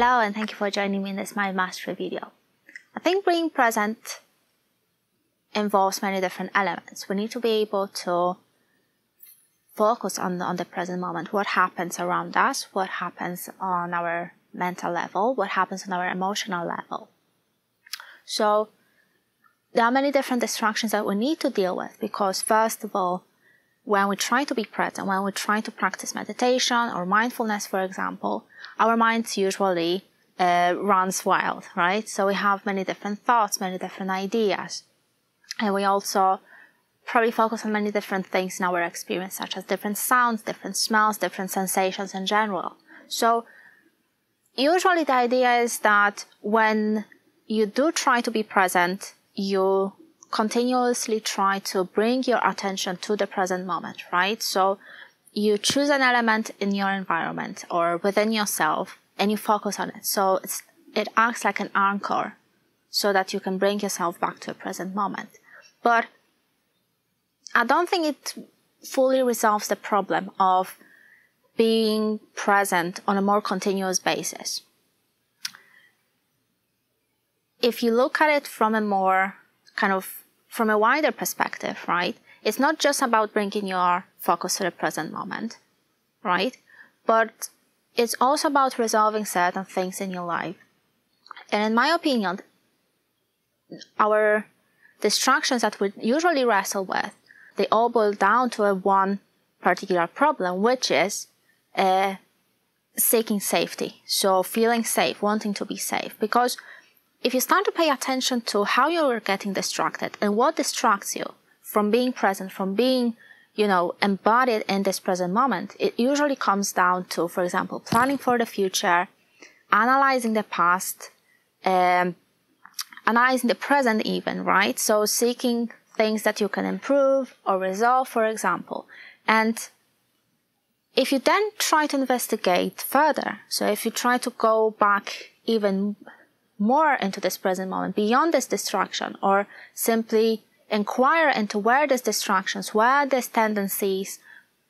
Hello and thank you for joining me in this mind mastery video. I think being present involves many different elements. We need to be able to focus on the present moment, what happens around us, what happens on our mental level, what happens on our emotional level. So there are many different distractions that we need to deal with because, first of all, when we try to be present, when we try to practice meditation or mindfulness, for example, our minds usually runs wild, right? So we have many different thoughts, many different ideas. And we also probably focus on many different things in our experience, such as different sounds, different smells, different sensations in general. So usually the idea is that when you do try to be present, you continuously try to bring your attention to the present moment, right? So you choose an element in your environment or within yourself and you focus on it. So it acts like an anchor so that you can bring yourself back to the present moment. But I don't think it fully resolves the problem of being present on a more continuous basis. If you look at it from a more from a wider perspective, right? It's not just about bringing your focus to the present moment, right? But it's also about resolving certain things in your life. And in my opinion, our distractions that we usually wrestle with, they all boil down to one particular problem, which is seeking safety. So feeling safe, wanting to be safe. Because if you start to pay attention to how you're getting distracted and what distracts you from being present, from being, embodied in this present moment, it usually comes down to, for example, planning for the future, analyzing the past, analyzing the present even, right? So seeking things that you can improve or resolve, for example. And if you then try to investigate further, so if you try to go back even more into this present moment, beyond this distraction, or simply inquire into where these distractions, where these tendencies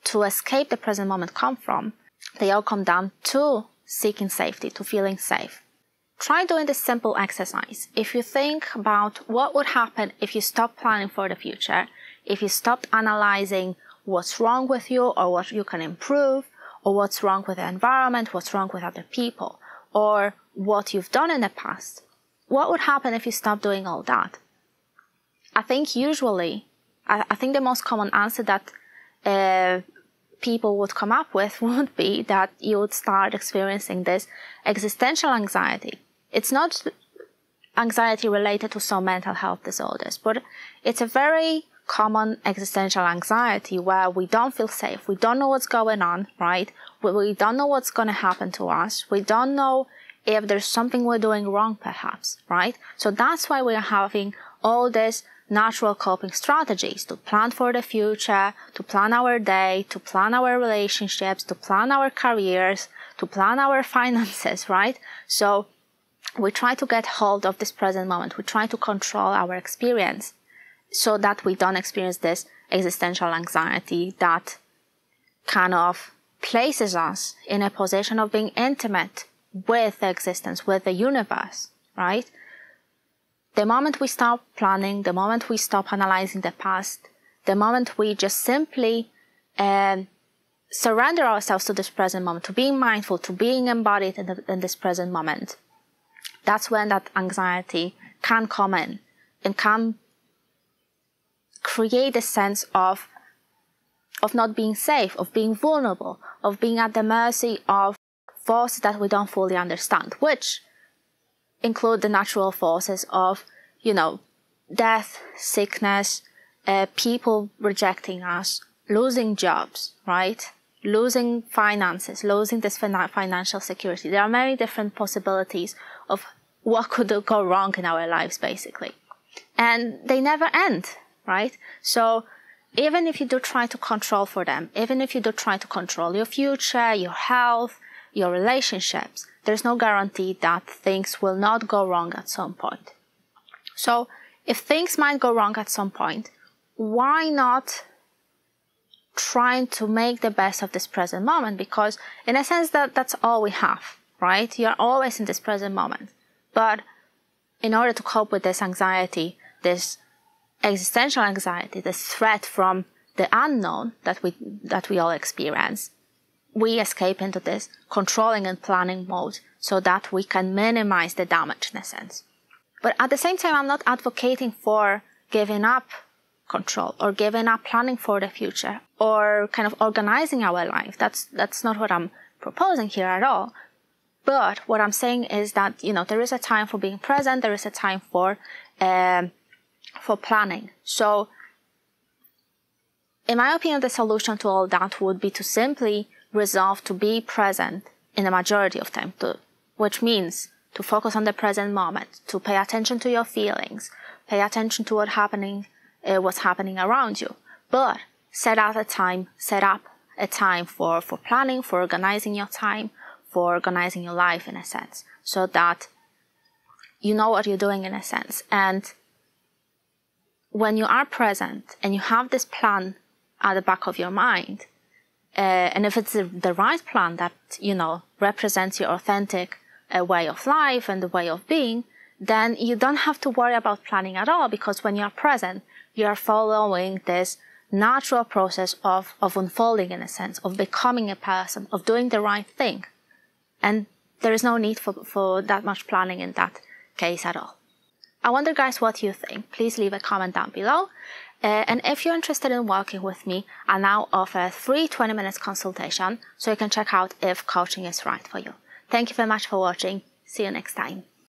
to escape the present moment come from, they all come down to seeking safety, to feeling safe. Try doing this simple exercise. If you think about what would happen if you stopped planning for the future, if you stopped analyzing what's wrong with you or what you can improve, or what's wrong with the environment, what's wrong with other people, or what you've done in the past, what would happen if you stopped doing all that? I think usually, I think the most common answer that people would come up with would be that you would start experiencing this existential anxiety. It's not anxiety related to some mental health disorders, but it's a very common existential anxiety where we don't feel safe. We don't know what's going on, right? We don't know what's going to happen to us. We don't know if there's something we're doing wrong, perhaps, right? So that's why we're having all these natural coping strategies to plan for the future, to plan our day, to plan our relationships, to plan our careers, to plan our finances, right? So we try to get hold of this present moment. We try to control our experience so that we don't experience this existential anxiety that kind of places us in a position of being intimate with the existence, with the universe, right? The moment we stop planning, the moment we stop analyzing the past, the moment we just simply surrender ourselves to this present moment, to being mindful, to being embodied in this present moment, that's when that anxiety can come in and can create a sense of not being safe, of being vulnerable, of being at the mercy of forces that we don't fully understand, which include the natural forces of, death, sickness, people rejecting us, losing jobs, right? Losing finances, losing this financial security. There are many different possibilities of what could go wrong in our lives, basically. And they never end, right? So even if you do try to control for them, even if you do try to control your future, your health, your relationships, there's no guarantee that things will not go wrong at some point. So if things might go wrong at some point, why not trying to make the best of this present moment? Because in a sense that's all we have, right? You're always in this present moment. But in order to cope with this anxiety, this existential anxiety, this threat from the unknown that we all experience, we escape into this controlling and planning mode so that we can minimize the damage in a sense. But at the same time, I'm not advocating for giving up control or giving up planning for the future or kind of organizing our life. That's not what I'm proposing here at all. But what I'm saying is that, there is a time for being present. There is a time for planning. So in my opinion, the solution to all that would be to simply resolve to be present in the majority of time, which means to focus on the present moment, to pay attention to your feelings, pay attention to what's happening around you. But set up a time for planning, for organizing your time, for organizing your life in a sense, so that you know what you're doing in a sense. And when you are present and you have this plan at the back of your mind, and if it's the right plan that, represents your authentic way of life and the way of being, then you don't have to worry about planning at all, because when you're present, you're following this natural process of unfolding in a sense, of becoming a person, of doing the right thing. And there is no need for that much planning in that case at all. I wonder, guys, what you think. Please leave a comment down below. And if you're interested in working with me, I now offer a free 20-minute consultation so you can check out if coaching is right for you. Thank you very much for watching. See you next time.